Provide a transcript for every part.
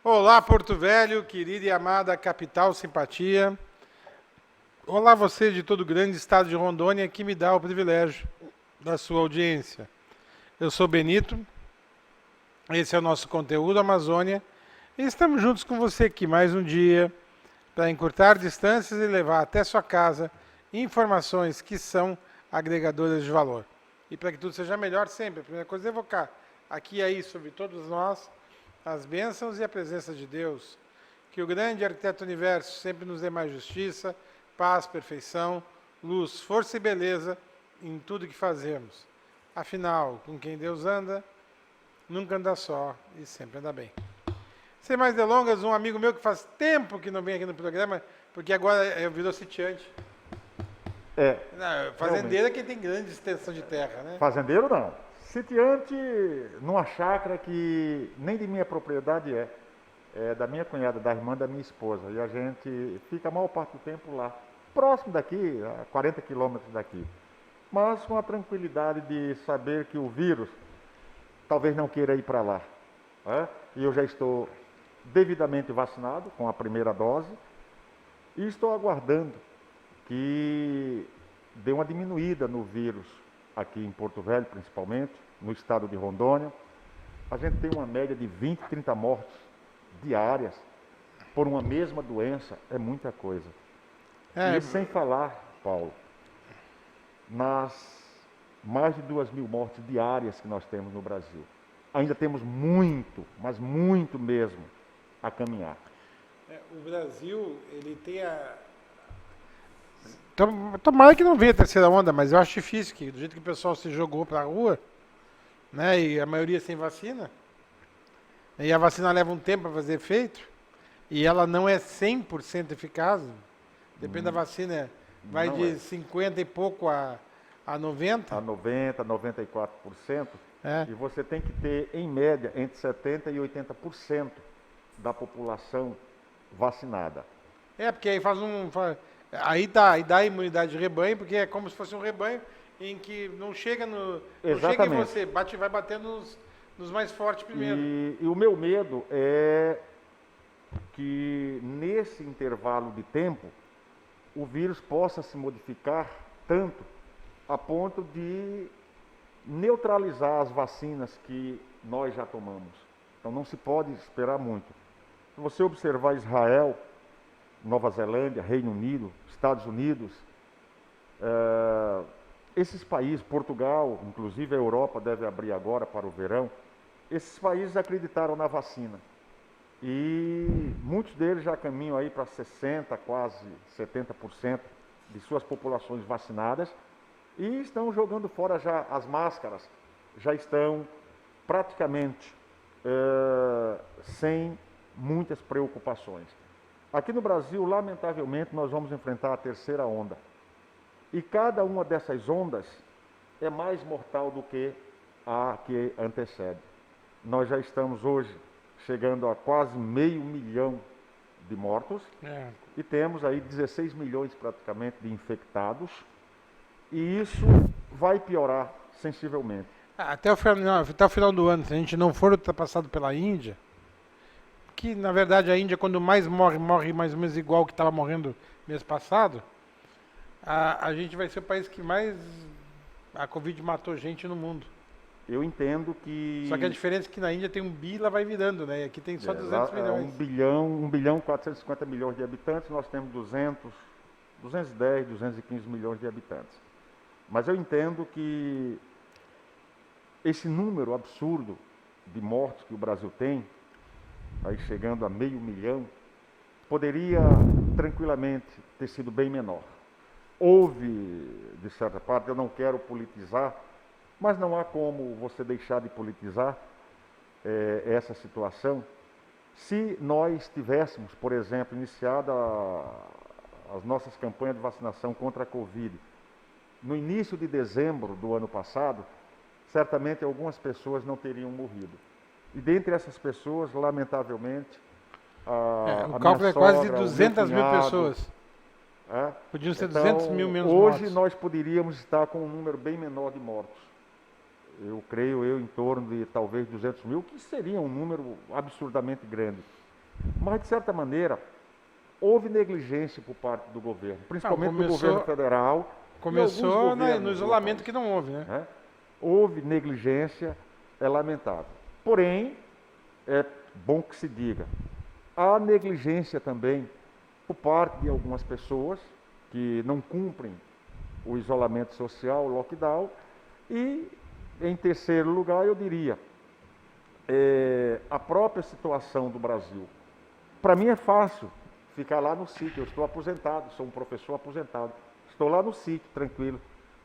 Olá, Porto Velho, querida e amada capital simpatia. Olá, você de todo o grande estado de Rondônia que me dá o privilégio da sua audiência. Eu sou Benito, esse é o nosso conteúdo Amazônia e estamos juntos com você aqui mais um dia para encurtar distâncias e levar até sua casa informações que são agregadoras de valor. E para que tudo seja melhor sempre, a primeira coisa é evocar aqui e aí sobre todos nós as bênçãos e a presença de Deus. Que o grande arquiteto do universo sempre nos dê mais justiça, paz, perfeição, luz, força e beleza em tudo que fazemos. Afinal, com quem Deus anda, nunca anda só e sempre anda bem. Sem mais delongas, um amigo meu que faz tempo que não vem aqui no programa, porque agora virou sitiante. É, Não, realmente. fazendeiro é quem tem grande extensão de terra, né? Fazendeiro não. Sitiante numa chácara que nem de minha propriedade é da minha cunhada, da irmã da minha esposa. E a gente fica a maior parte do tempo lá, próximo daqui, a 40 quilômetros daqui. Mas com a tranquilidade de saber que o vírus talvez não queira ir para lá. Né? E eu já estou devidamente vacinado com a primeira dose e estou aguardando que dê uma diminuída no vírus aqui em Porto Velho, principalmente, no estado de Rondônia. A gente tem uma média de 20, 30 mortes diárias por uma mesma doença, é muita coisa. É, E sem falar, Paulo, nas mais de 2.000 mortes diárias que nós temos no Brasil. Ainda temos muito, mas muito mesmo, a caminhar. o Brasil, ele tem a. Tomara que não venha a terceira onda, mas eu acho difícil, que do jeito que o pessoal se jogou pra rua, né, e a maioria sem vacina, e a vacina leva um tempo para fazer efeito, e ela não é 100% eficaz, depende da vacina, vai Não é. de 50 e pouco a 90, A 90, 94%, é. e você tem que ter, em média, entre 70% e 80% da população vacinada. Porque aí faz um. Aí dá a imunidade de rebanho, porque é como se fosse um rebanho em que não chega no. Não chega em Exatamente. você, vai batendo nos mais fortes primeiro. E o meu medo é que nesse intervalo de tempo o vírus possa se modificar tanto a ponto de neutralizar as vacinas que nós já tomamos. Então não se pode esperar muito. Se você observar Israel, Nova Zelândia, Reino Unido, Estados Unidos, esses países, Portugal, inclusive a Europa deve abrir agora para o verão, esses países acreditaram na vacina. E muitos deles já caminham aí para 60%, quase 70% de suas populações vacinadas e estão jogando fora já as máscaras, já estão praticamente sem muitas preocupações. Aqui no Brasil, lamentavelmente, nós vamos enfrentar a terceira onda. E cada uma dessas ondas é mais mortal do que a que antecede. Nós já estamos hoje chegando a quase 500.000 de mortos É. e temos aí 16 milhões praticamente de infectados e isso vai piorar sensivelmente. Até o final do ano, se a gente não for ultrapassado pela Índia, que na verdade a Índia, quando mais morre, morre mais ou menos igual que estava morrendo mês passado, a gente vai ser o país que mais a Covid matou gente no mundo. Eu entendo Só que a que diferença é que na Índia tem 1 bi e lá vai virando, né? E aqui tem só lá 200 é milhões. 1 bilhão 450 milhões de habitantes, nós temos 210, 215 milhões de habitantes. Mas eu entendo que esse número absurdo de mortes que o Brasil tem, aí chegando a 500.000, poderia tranquilamente ter sido bem menor. Houve, de certa parte, eu não quero politizar, mas não há como você deixar de politizar essa situação se nós tivéssemos, por exemplo, iniciado as nossas campanhas de vacinação contra a Covid no início de dezembro do ano passado, certamente algumas pessoas não teriam morrido. E dentre essas pessoas, lamentavelmente, O a minha cálculo é quase de sogra, o meu 200 mil cunhado. pessoas. É? Podiam ser 200 mil Então, menos hoje mortos. nós poderíamos estar com um número bem menor de mortos. Eu creio, em torno de talvez 200 mil, que seria um número absurdamente grande. Mas, de certa maneira, houve negligência por parte do governo, principalmente do governo federal. Começou no isolamento que não houve, né? Houve negligência, é lamentável. Porém, é bom que se diga, há negligência também por parte de algumas pessoas que não cumprem o isolamento social, o lockdown. E, em terceiro lugar, eu diria, a própria situação do Brasil. Para mim é fácil ficar lá no sítio, eu estou aposentado, sou um professor aposentado. Estou lá no sítio, tranquilo.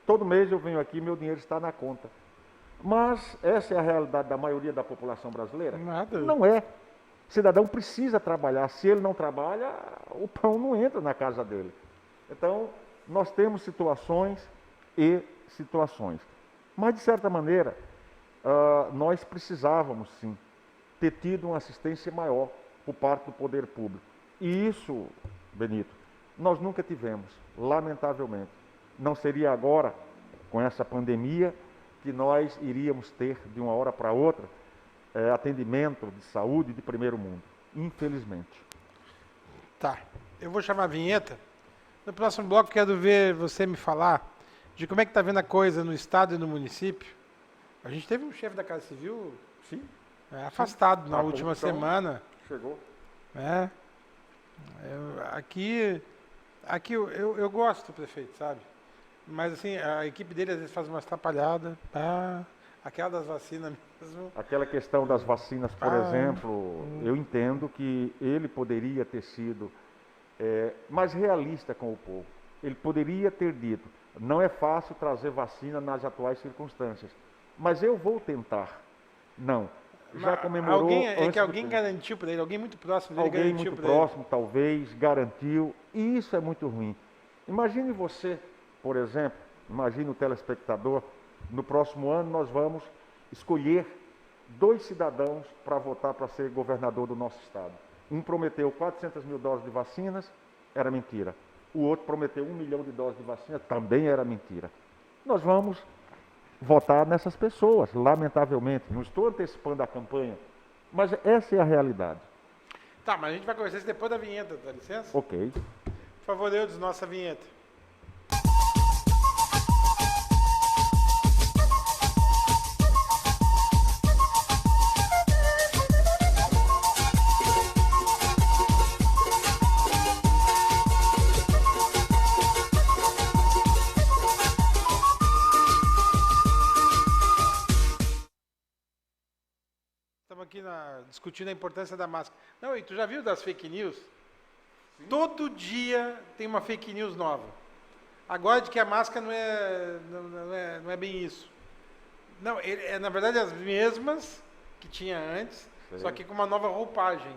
Todo mês eu venho aqui, meu dinheiro está na conta. Mas essa é a realidade da maioria da população brasileira? Nada. Não é. O cidadão precisa trabalhar. Se ele não trabalha, o pão não entra na casa dele. Então, nós temos situações e situações. Mas, de certa maneira, nós precisávamos, sim, ter tido uma assistência maior por parte do poder público. E isso, Benito, nós nunca tivemos, lamentavelmente. Não seria agora, com essa pandemia, que nós iríamos ter, de uma hora para outra, atendimento de saúde de primeiro mundo. Infelizmente. Tá. Eu vou chamar a vinheta. No próximo bloco, quero ver você me falar de como é que está vendo a coisa no estado e no município. A gente teve um chefe da Casa Civil afastado na última semana. Chegou. Aqui eu gosto do prefeito, sabe? Mas assim, a equipe dele às vezes faz umas atrapalhadas. Aquela das vacinas mesmo. Aquela questão das vacinas, por exemplo, eu entendo que ele poderia ter sido mais realista com o povo. Ele poderia ter dito, não é fácil trazer vacina nas atuais circunstâncias, mas eu vou tentar. Não. Já comemorou. Alguém garantiu para ele, alguém muito próximo dele garantiu. Alguém muito próximo, talvez, garantiu. E isso é muito ruim. Imagine você, por exemplo, imagine o telespectador, no próximo ano nós vamos escolher 2 cidadãos para votar para ser governador do nosso estado. Um prometeu 400 mil doses de vacinas, era mentira. O outro prometeu 1 milhão de doses de vacina, também era mentira. Nós vamos votar nessas pessoas, lamentavelmente. Não estou antecipando a campanha, mas essa é a realidade. Tá, mas a gente vai conversar isso depois da vinheta, dá licença? Ok. Por favor, Eudes, nossa vinheta. Estamos aqui discutindo a importância da máscara. Não, e tu já viu das fake news? Sim. Todo dia tem uma fake news nova. Agora de que a máscara não é bem isso. Não, na verdade as mesmas que tinha antes, só que com uma nova roupagem.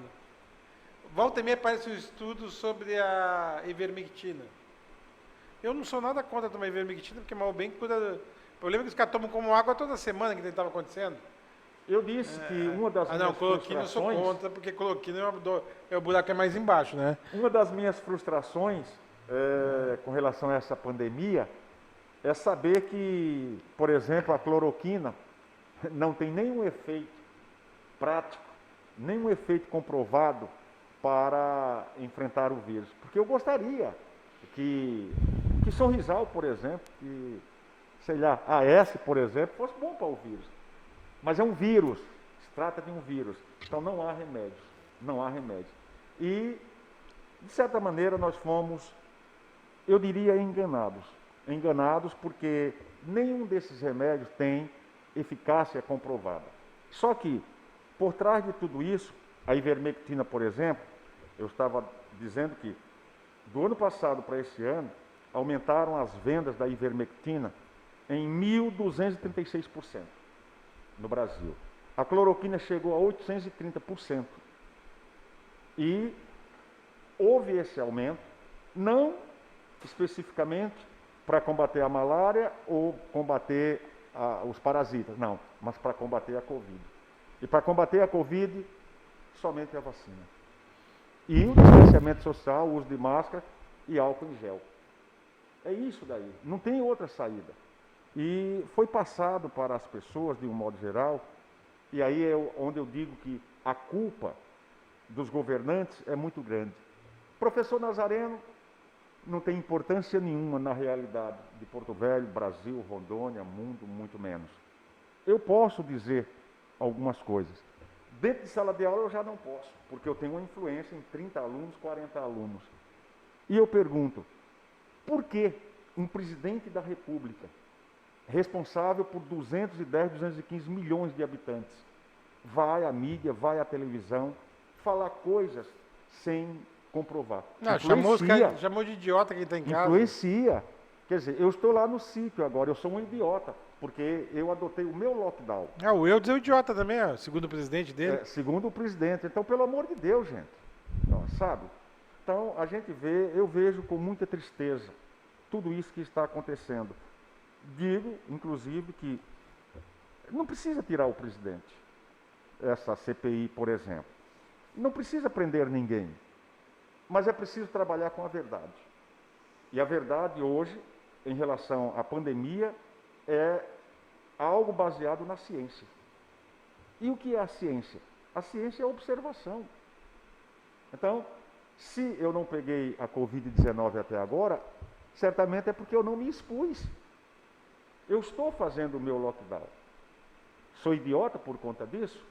Volta e meia aparece um estudo sobre a ivermectina. Eu não sou nada contra tomar ivermectina, porque mal bem cura. O problema é que os caras tomam como água toda semana, que estava acontecendo. Eu disse que uma das minhas cloroquina frustrações... eu sou contra, porque cloroquina o buraco é mais embaixo, né? Uma das minhas frustrações com relação a essa pandemia é saber que, por exemplo, a cloroquina não tem nenhum efeito prático, nenhum efeito comprovado para enfrentar o vírus. Porque eu gostaria que Sorrisal, por exemplo, que, sei lá, a AS, por exemplo, fosse bom para o vírus. Mas é um vírus, se trata de um vírus, então não há remédios, não há remédios. E, de certa maneira, nós fomos, eu diria, enganados porque nenhum desses remédios tem eficácia comprovada. Só que, por trás de tudo isso, a ivermectina, por exemplo, eu estava dizendo que, do ano passado para esse ano, aumentaram as vendas da ivermectina em 1.236%. No Brasil. A cloroquina chegou a 830%. E houve esse aumento, não especificamente para combater a malária ou combater os parasitas, não, mas para combater a Covid. E para combater a Covid, somente a vacina. E o distanciamento social, o uso de máscara e álcool em gel. É isso daí, não tem outra saída. E foi passado para as pessoas, de um modo geral, e aí é onde eu digo que a culpa dos governantes é muito grande. Professor Nazareno não tem importância nenhuma na realidade de Porto Velho, Brasil, Rondônia, mundo, muito menos. Eu posso dizer algumas coisas. Dentro de sala de aula eu já não posso, porque eu tenho uma influência em 30 alunos, 40 alunos. E eu pergunto, por que um presidente da República, responsável por 210, 215 milhões de habitantes, vai à mídia, vai à televisão, falar coisas sem comprovar? Não, chamou de idiota quem está em casa. Influencia. Quer dizer, eu estou lá no sítio agora, eu sou um idiota, porque eu adotei o meu lockdown. O Eudes é um idiota também, ó, segundo o presidente dele. Segundo o presidente. Então, pelo amor de Deus, gente. Não, sabe? Então, eu vejo com muita tristeza tudo isso que está acontecendo. Digo, inclusive, que não precisa tirar o presidente. Essa CPI, por exemplo. Não precisa prender ninguém. Mas é preciso trabalhar com a verdade. E a verdade hoje, em relação à pandemia, é algo baseado na ciência. E o que é a ciência? A ciência é a observação. Então, se eu não peguei a Covid-19 até agora, certamente é porque eu não me expus. Eu estou fazendo o meu lockdown. Sou idiota por conta disso?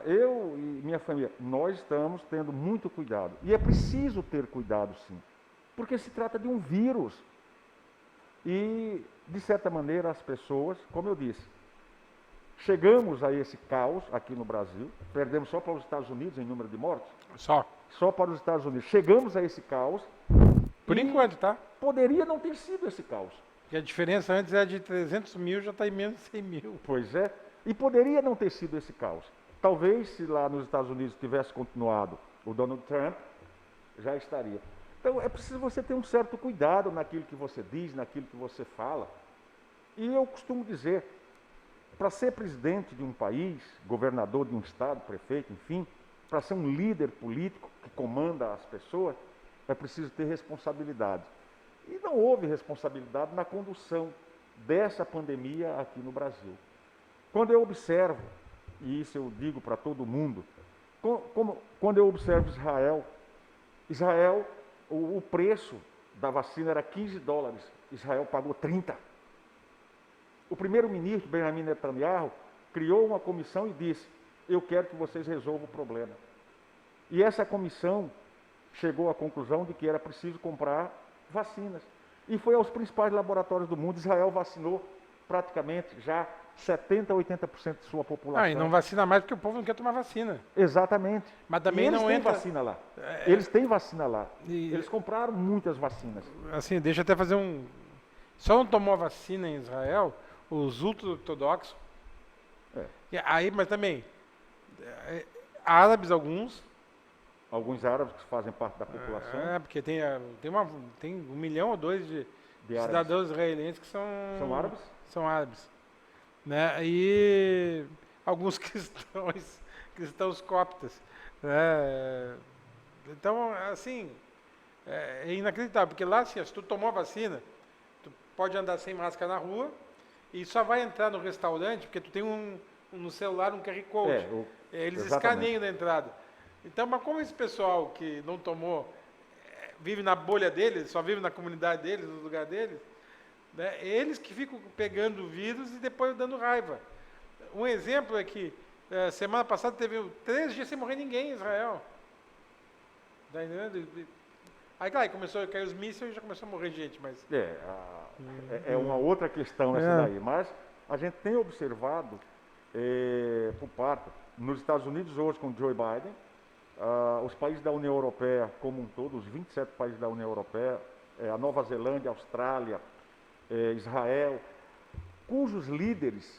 Eu e minha família, nós estamos tendo muito cuidado. E é preciso ter cuidado, sim. Porque se trata de um vírus. E, de certa maneira, as pessoas, como eu disse, chegamos a esse caos aqui no Brasil, perdemos só para os Estados Unidos em número de mortos. Só para os Estados Unidos. Chegamos a esse caos. Por enquanto, tá? Poderia não ter sido esse caos. Porque a diferença antes era de 300 mil, já está em menos de 100 mil. Pois é. E poderia não ter sido esse caos. Talvez, se lá nos Estados Unidos tivesse continuado o Donald Trump, já estaria. Então, é preciso você ter um certo cuidado naquilo que você diz, naquilo que você fala. E eu costumo dizer, para ser presidente de um país, governador de um estado, prefeito, enfim, para ser um líder político que comanda as pessoas, é preciso ter responsabilidade. E não houve responsabilidade na condução dessa pandemia aqui no Brasil. Quando eu observo, e isso eu digo para todo mundo, quando eu observo Israel, o preço da vacina era $15, Israel pagou 30. O primeiro-ministro, Benjamin Netanyahu, criou uma comissão e disse, eu quero que vocês resolvam o problema. E essa comissão chegou à conclusão de que era preciso comprar vacinas. E foi aos principais laboratórios do mundo. Israel vacinou praticamente já 70% a 80% de sua população. E não vacina mais porque o povo não quer tomar vacina. Exatamente. Mas também eles não têm entra... vacina lá. Eles têm vacina lá. Eles compraram muitas vacinas. Assim, deixa eu até fazer um... Só não tomou a vacina em Israel os ultra-ortodoxos. Aí, mas também, árabes alguns. Alguns árabes que fazem parte da população. Porque tem 1 milhão ou 2 de cidadãos israelenses que são árabes? São árabes. Né? E alguns cristãos coptas. Né? Então, assim, é inacreditável, porque lá, assim, se tu tomou a vacina, tu pode andar sem máscara na rua e só vai entrar no restaurante porque tu tem no celular um QR Code. Eles escaneiam na entrada. Então, mas como esse pessoal que não tomou vive na bolha deles, só vive na comunidade deles, no lugar deles, né, eles que ficam pegando o vírus e depois dando raiva. Um exemplo é que semana passada teve 3 dias sem morrer ninguém em Israel. Tá entendendo? Aí, claro, começou a cair os mísseis e já começou a morrer gente, mas... É uma outra questão essa daí, mas a gente tem observado por parte, nos Estados Unidos hoje com Joe Biden, os países da União Europeia como um todo, os 27 países da União Europeia, a Nova Zelândia, a Austrália, Israel, cujos líderes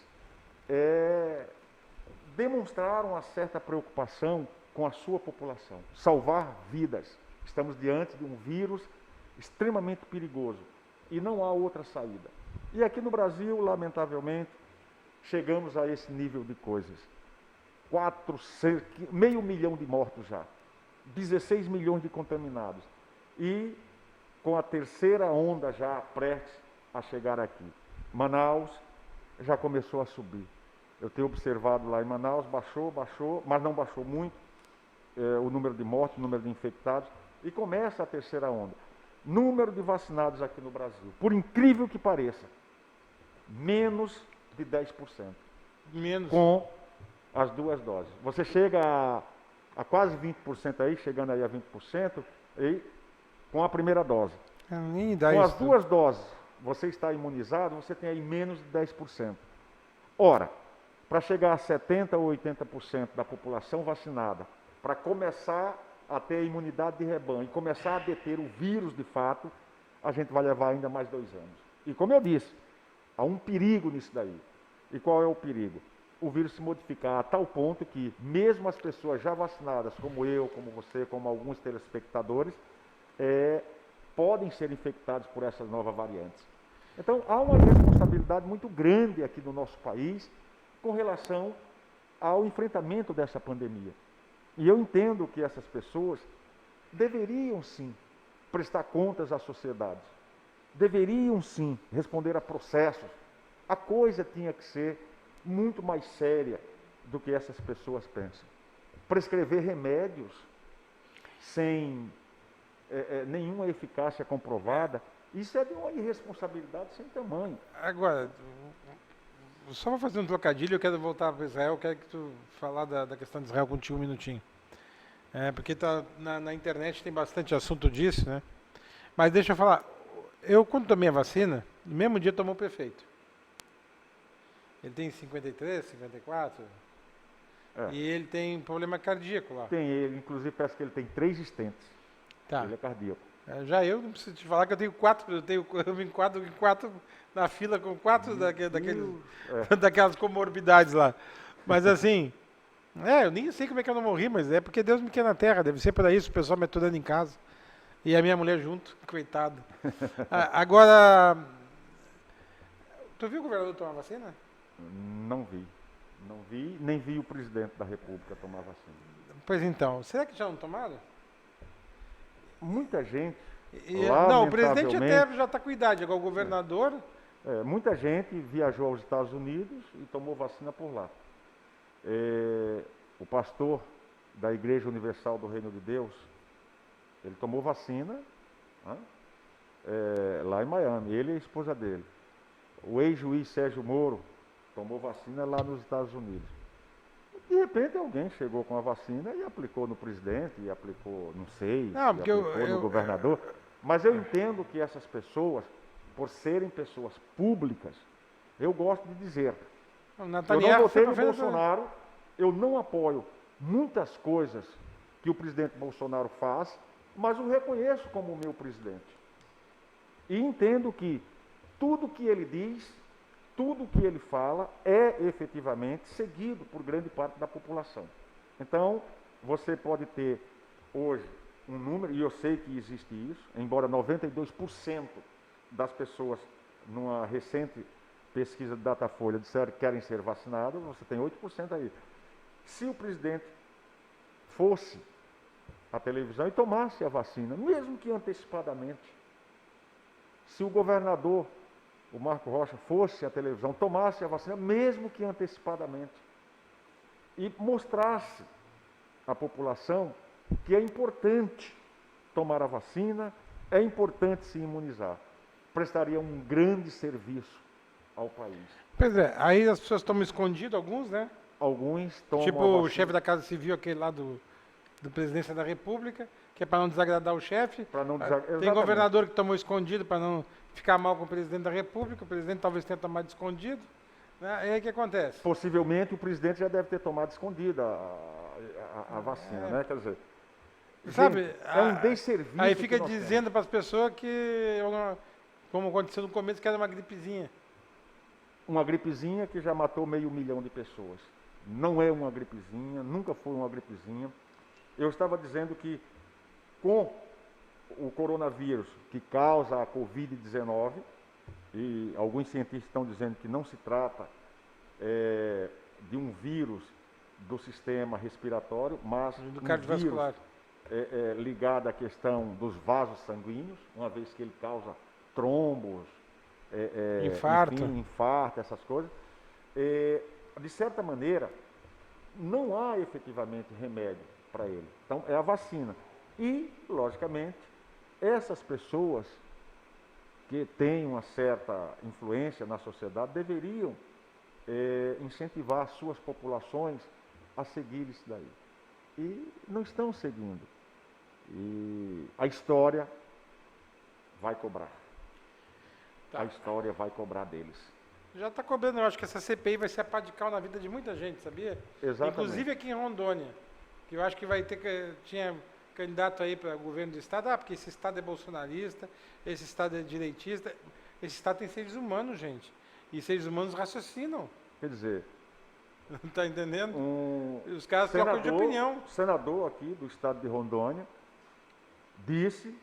demonstraram uma certa preocupação com a sua população, salvar vidas. Estamos diante de um vírus extremamente perigoso e não há outra saída. E aqui no Brasil, lamentavelmente, chegamos a esse nível de coisas. 500 mil de mortos já, 16 milhões de contaminados e com a terceira onda já prestes a chegar aqui. Manaus já começou a subir. Eu tenho observado lá em Manaus, baixou, mas não baixou muito. o número de mortes, o número de infectados, e começa a terceira onda. Número de vacinados aqui no Brasil, por incrível que pareça, menos de 10%. Menos. Com as 2 doses. Você chega a quase 20% aí, chegando aí a 20%, e com a primeira dose. Nem dá Com as isso. 2 doses, você está imunizado, você tem aí menos de 10%. Ora, para chegar a 70% ou 80% da população vacinada, para começar a ter a imunidade de rebanho e começar a deter o vírus de fato, a gente vai levar ainda mais 2 anos. E como eu disse, há um perigo nisso daí. E qual é o perigo? O vírus se modificar a tal ponto que mesmo as pessoas já vacinadas, como eu, como você, como alguns telespectadores, podem ser infectados por essas novas variantes. Então, há uma responsabilidade muito grande aqui no nosso país com relação ao enfrentamento dessa pandemia. E eu entendo que essas pessoas deveriam, sim, prestar contas à sociedade. Deveriam, sim, responder a processos. A coisa tinha que ser muito mais séria do que essas pessoas pensam. Prescrever remédios sem nenhuma eficácia comprovada, isso é de uma irresponsabilidade sem tamanho. Agora, só vou fazer um trocadilho, eu quero voltar para Israel, eu quero que tu falar da questão de Israel contigo um minutinho. Porque na internet tem bastante assunto disso, né? Mas deixa eu falar, eu quando tomei a vacina, no mesmo dia tomou o prefeito. Ele tem 53, 54, e ele tem problema cardíaco lá. Tem ele, inclusive parece que ele tem 3 stents. Tá. Ele é cardíaco. Já eu não preciso te falar que eu tenho 4, eu me enquadro em 4 na fila com 4 daquelas comorbidades lá. Mas assim, eu nem sei como é que eu não morri, mas é porque Deus me quer na terra, deve ser para isso, o pessoal me aturando em casa. E a minha mulher junto, coitado. Agora, tu viu o governador tomar vacina? Não vi. Não vi, nem vi o presidente da República tomar vacina. Pois então, será que já não tomaram? Muita gente, Não, o presidente lamentavelmente, até já está com idade, agora o governador... muita gente viajou aos Estados Unidos e tomou vacina por lá. O pastor da Igreja Universal do Reino de Deus, ele tomou vacina lá em Miami, ele e a esposa dele. O ex-juiz Sérgio Moro tomou vacina lá nos Estados Unidos. De repente alguém chegou com a vacina e aplicou no presidente, e aplicou, não sei, aplicou no governador. Mas eu entendo que essas pessoas, por serem pessoas públicas, eu gosto de dizer, eu não votei no Bolsonaro, eu não apoio muitas coisas que o presidente Bolsonaro faz, mas o reconheço como o meu presidente. E entendo que tudo que ele diz, tudo que ele fala é efetivamente seguido por grande parte da população. Então, você pode ter hoje um número, e eu sei que existe isso, embora 92% das pessoas, numa recente pesquisa do Datafolha, disseram que querem ser vacinadas, você tem 8% aí. Se o presidente fosse à televisão e tomasse a vacina, mesmo que antecipadamente, se o governador, o Marco Rocha, fosse à televisão, tomasse a vacina, mesmo que antecipadamente, e mostrasse à população que é importante tomar a vacina, é importante se imunizar, prestaria um grande serviço ao país. Pois é, aí as pessoas tomam escondido, alguns, né? Alguns tomam tipo o chefe da Casa Civil, aquele lá do Presidência da República, que é para não desagradar o chefe. Tem governador que tomou escondido para não ficar mal com o presidente da República, o presidente talvez tenha tomado escondido. Né? E aí o que acontece? Possivelmente o presidente já deve ter tomado escondida a vacina, né? Quer dizer, sabe, gente, é um desserviço. Aí fica dizendo para as pessoas que, como aconteceu no começo, que era uma gripezinha. Uma gripezinha que já matou 500 mil de pessoas. Não é uma gripezinha, nunca foi uma gripezinha. Eu estava dizendo que com o coronavírus que causa a Covid-19, e alguns cientistas estão dizendo que não se trata de um vírus do sistema respiratório, mas do um cardiovascular. Vírus ligado à questão dos vasos sanguíneos, uma vez que ele causa trombos, infarto. Enfim, infarto, essas coisas. De certa maneira, não há efetivamente remédio para ele. Então, é a vacina. E, logicamente, essas pessoas que têm uma certa influência na sociedade deveriam incentivar suas populações a seguir isso daí. E não estão seguindo. E a história vai cobrar. Tá. A história vai cobrar deles. Já está cobrando, eu acho que essa CPI vai ser a pá de cal na vida de muita gente, sabia? Exatamente. Inclusive aqui em Rondônia, que eu acho que vai ter, tinha candidato aí para governo do estado, porque esse estado é bolsonarista, esse estado é direitista, esse estado tem seres humanos, gente, e seres humanos raciocinam, Quer dizer, não está entendendo? um Os caras trocam de opinião. senador aqui do estado de Rondônia disse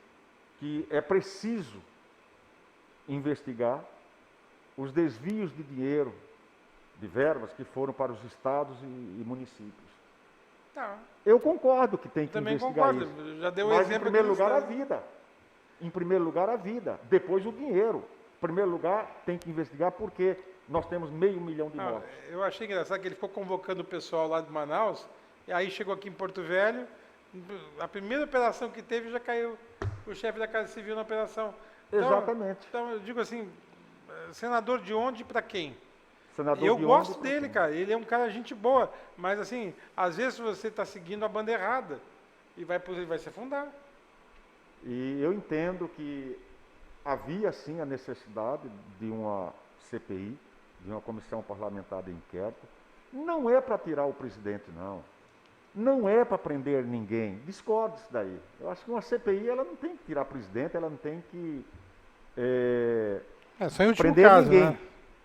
que é preciso investigar os desvios de dinheiro, de verbas que foram para os estados e municípios. Tá. Eu concordo que tem que Também investigar concordo, isso. já deu Mas, exemplo em primeiro aqui no lugar, a estado. vida. Em primeiro lugar, a vida. Depois, o dinheiro. Em primeiro lugar, tem que investigar porque nós temos 500 mil de mortos. Eu achei engraçado que ele ficou convocando o pessoal lá de Manaus, e aí chegou aqui em Porto Velho, a primeira operação que teve já caiu o chefe da Casa Civil na operação. Então, Exatamente. Então, eu digo assim, senador de onde e para quem? Senador Eu de gosto onde, dele, cara, ele é um cara gente boa, mas assim, às vezes você está seguindo a banda errada e vai se afundar. E eu entendo que havia sim a necessidade de uma CPI, de uma comissão parlamentar de inquérito. Não é para tirar o presidente, não. Não é para prender ninguém. Discordo disso daí. Eu acho que uma CPI ela não tem que tirar o presidente, ela não tem que Só em último prender caso, ninguém. né?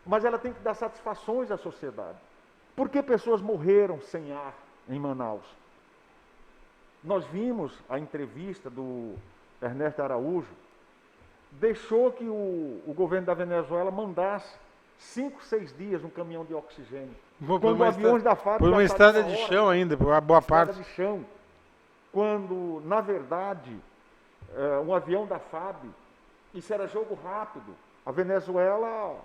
Mas ela tem que dar satisfações à sociedade. Por que pessoas morreram sem ar em Manaus? Nós vimos a entrevista do Ernesto Araújo, deixou que o governo da Venezuela mandasse 5, 6 dias um caminhão de oxigênio. Quando aviões da FAB por uma gastaram estrada de hora, chão ainda, por uma boa estrada parte. de chão. Quando, na verdade, um avião da FAB, isso era jogo rápido. A Venezuela,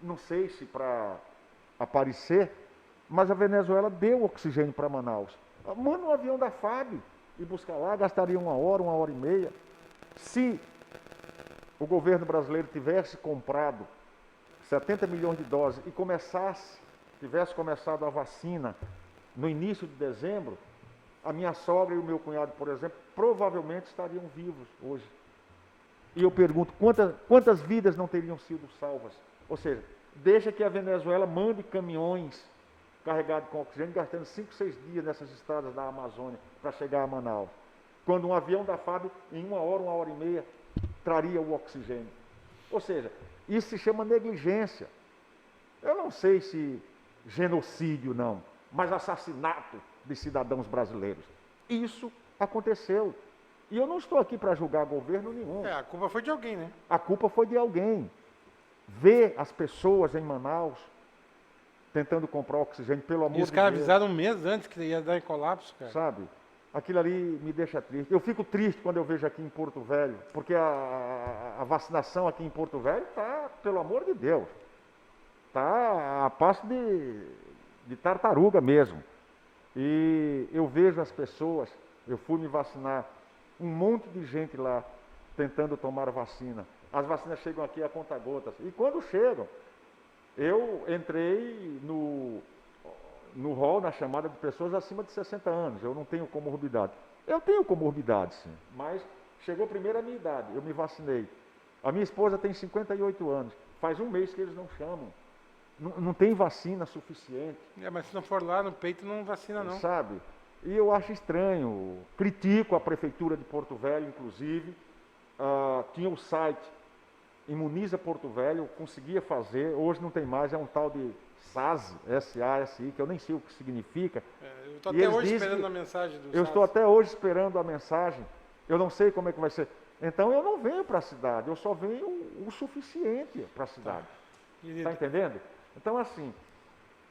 não sei se para aparecer, mas a Venezuela deu oxigênio para Manaus. Manda um avião da FAB e buscar lá, gastaria 1 hora e meia. Se o governo brasileiro tivesse comprado 70 milhões de doses e tivesse começado a vacina no início de dezembro, a minha sogra e o meu cunhado, por exemplo, provavelmente estariam vivos hoje. E eu pergunto, quantas vidas não teriam sido salvas? Ou seja, deixa que a Venezuela mande caminhões carregados com oxigênio, gastando 5, 6 dias nessas estradas da Amazônia para chegar a Manaus. Quando um avião da FAB, em 1 hora e meia, traria o oxigênio. Ou seja, isso se chama negligência. Eu não sei se genocídio não, mas assassinato de cidadãos brasileiros. Isso aconteceu. E eu não estou aqui para julgar governo nenhum. A culpa foi de alguém, né? A culpa foi de alguém. Ver as pessoas em Manaus tentando comprar oxigênio, pelo amor de E Deus. os caras avisaram um mês antes que ia dar em colapso, cara. Sabe? Aquilo ali me deixa triste. Eu fico triste quando eu vejo aqui em Porto Velho, porque a vacinação aqui em Porto Velho está, pelo amor de Deus, está a passo de tartaruga mesmo. E eu vejo as pessoas, eu fui me vacinar, um monte de gente lá tentando tomar vacina. As vacinas chegam aqui a conta-gotas. E quando chegam, eu entrei no rol, na chamada de pessoas acima de 60 anos. Eu não tenho comorbidade. Eu tenho comorbidade, sim. Mas chegou primeiro a minha idade. Eu me vacinei. A minha esposa tem 58 anos. Faz um mês que eles não chamam. Não tem vacina suficiente. Mas se não for lá no peito, não vacina, não. Sabe? E eu acho estranho. Critico a Prefeitura de Porto Velho, inclusive. Tinha o site Imuniza Porto Velho, eu conseguia fazer. Hoje não tem mais. É um tal de SASI, S-A-S-I, que eu nem sei o que significa. Eu estou até hoje esperando a mensagem do Eu estou até hoje esperando a mensagem. Eu não sei como é que vai ser. Então eu não venho para a cidade, eu só venho o suficiente para a cidade. Está entendendo? Então, assim,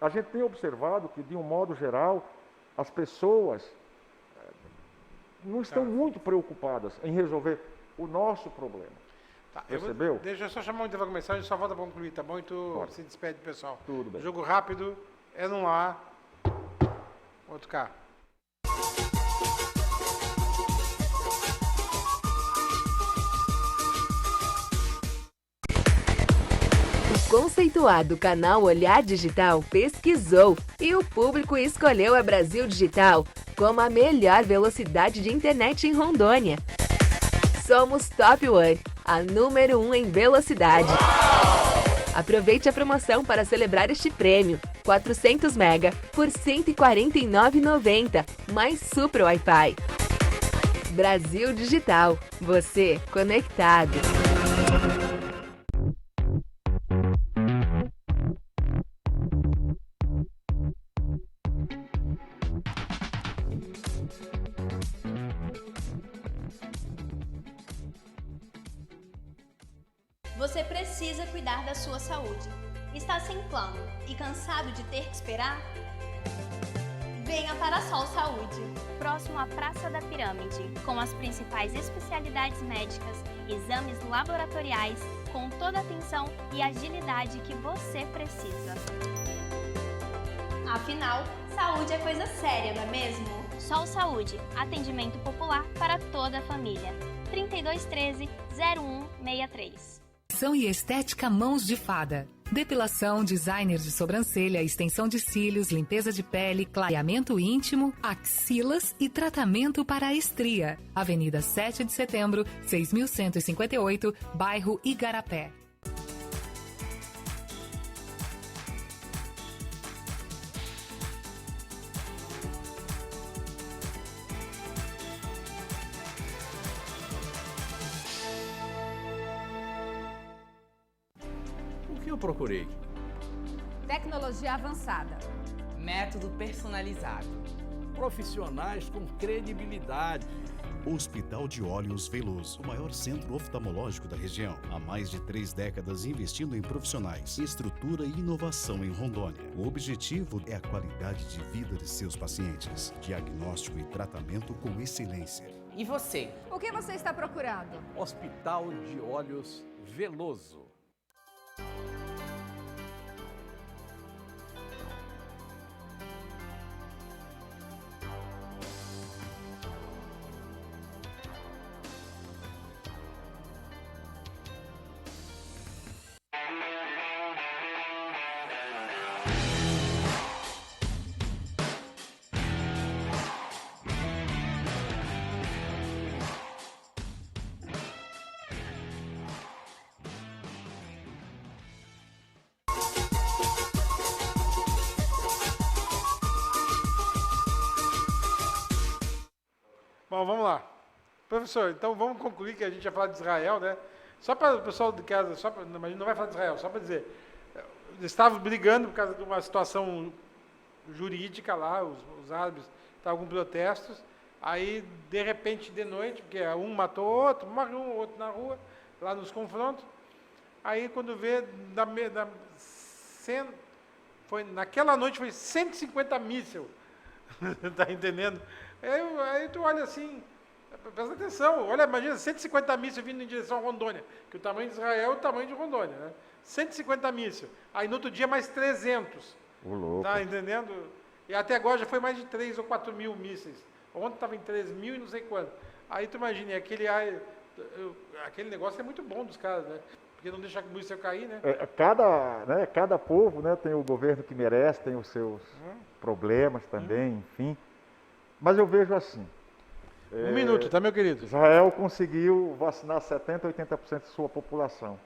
a gente tem observado que, de um modo geral, as pessoas não estão muito preocupadas em resolver o nosso problema. Percebeu? Deixa eu só chamar um intervalo comercial, a gente só volta para concluir, tá bom? E tu se despede, pessoal. Tudo bem. Jogo rápido, é no ar. Outro carro. O conceituado canal Olhar Digital pesquisou e o público escolheu a Brasil Digital como a melhor velocidade de internet em Rondônia. Somos Top One, a número 1 em velocidade. Aproveite a promoção para celebrar este prêmio. 400 MB por R$ 149,90, mais Super Wi-Fi. Brasil Digital, você conectado. Você precisa cuidar da sua saúde. Está sem plano e cansado de ter que esperar? Venha para a Sol Saúde, próximo à Praça da Pirâmide, com as principais especialidades médicas, exames laboratoriais, com toda a atenção e agilidade que você precisa. Afinal, saúde é coisa séria, não é mesmo? Sol Saúde, atendimento popular para toda a família. 3213-0163. E estética Mãos de Fada. Depilação, designer de sobrancelha, extensão de cílios, limpeza de pele, clareamento íntimo, axilas e tratamento para a estria. Avenida 7 de Setembro, 6.158, bairro Igarapé. O que eu procurei? Tecnologia avançada. Método personalizado. Profissionais com credibilidade. Hospital de Olhos Veloso, o maior centro oftalmológico da região. Há mais de 3 décadas investindo em profissionais, estrutura e inovação em Rondônia. O objetivo é a qualidade de vida de seus pacientes. Diagnóstico e tratamento com excelência. E você? O que você está procurando? Hospital de Olhos Veloso. Bom, vamos lá. Professor, então vamos concluir que a gente ia falar de Israel, né? Só para o pessoal de casa, mas a gente não vai falar de Israel, só para dizer. Eles estavam brigando por causa de uma situação jurídica lá, os árabes estavam com protestos, aí de repente de noite, porque um matou o outro, morre um, outro na rua, lá nos confrontos, aí quando vê, naquela noite foi 150 mísseis, tá entendendo? Aí tu olha assim, presta atenção, olha, imagina 150 mísseis vindo em direção a Rondônia, que o tamanho de Israel é o tamanho de Rondônia, né? 150 mísseis, aí no outro dia mais 300, tá entendendo? E até agora já foi mais de 3 ou 4 mil mísseis, ontem estava em 3 mil e não sei quanto, aí tu imagina, aquele negócio é muito bom dos caras, né? Porque não deixa o míssil cair, né? Cada povo, né, tem o governo que merece, tem os seus problemas também, enfim. Mas eu vejo assim. Um minuto, tá, meu querido? Israel conseguiu vacinar 70%, 80% de sua população.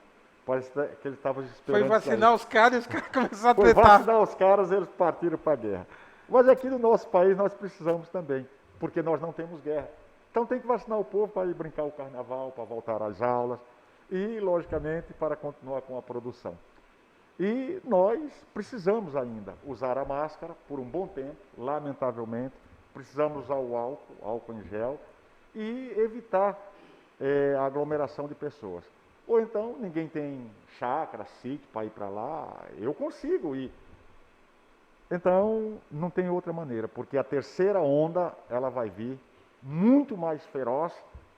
Parece que ele estava esperando. Foi vacinar os caras e os caras começaram a Foi tretar. vacinar os caras, eles partiram para a guerra. Mas aqui no nosso país nós precisamos também, porque nós não temos guerra. Então tem que vacinar o povo para ir brincar o carnaval, para voltar às aulas e, logicamente, para continuar com a produção. E nós precisamos ainda usar a máscara por um bom tempo, lamentavelmente. Precisamos usar o álcool em gel e evitar a aglomeração de pessoas. Ou então, ninguém tem chácara, sítio para ir para lá, eu consigo ir. Então, não tem outra maneira, porque a terceira onda, ela vai vir muito mais feroz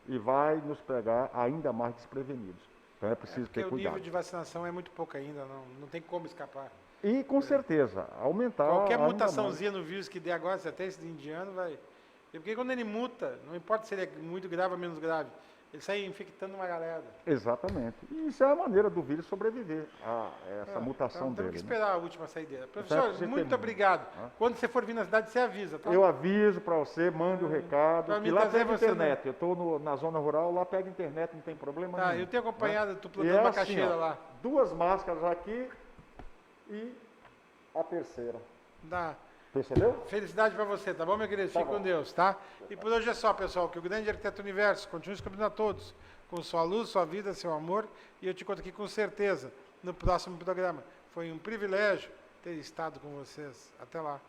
e vai nos pegar ainda mais desprevenidos. Então é preciso ter cuidado. O nível de vacinação é muito pouco ainda, não tem como escapar. E com certeza, aumentar Qualquer ainda mutaçãozinha no vírus que der agora, se até esse de indiano, vai... Porque quando ele muta, não importa se ele é muito grave ou menos grave, ele sai infectando uma galera. mais. Exatamente. E isso é a maneira do vírus sobreviver a essa mutação então, dele. temos que né? esperar a última saideira. Então, Professor, você muito termina. obrigado. Quando você for vir na cidade, você avisa, tá? Eu aviso para você, mande o recado, Pra que mim lá trazer pega você internet. Eu estou na zona rural, lá pega internet, não tem problema Tá, nenhum. eu tenho acompanhado, tu E plantando é macaxeira assim, ó, lá. 2 máscaras aqui e a terceira. Dá. Percebeu? Felicidade pra você, tá bom, meu querido? Tá Fique bom. com Deus, tá? E por hoje é só, pessoal, que o grande arquiteto universo continue escolhendo a todos, com sua luz, sua vida, seu amor, e eu te conto aqui com certeza no próximo programa. Foi um privilégio ter estado com vocês. Até lá.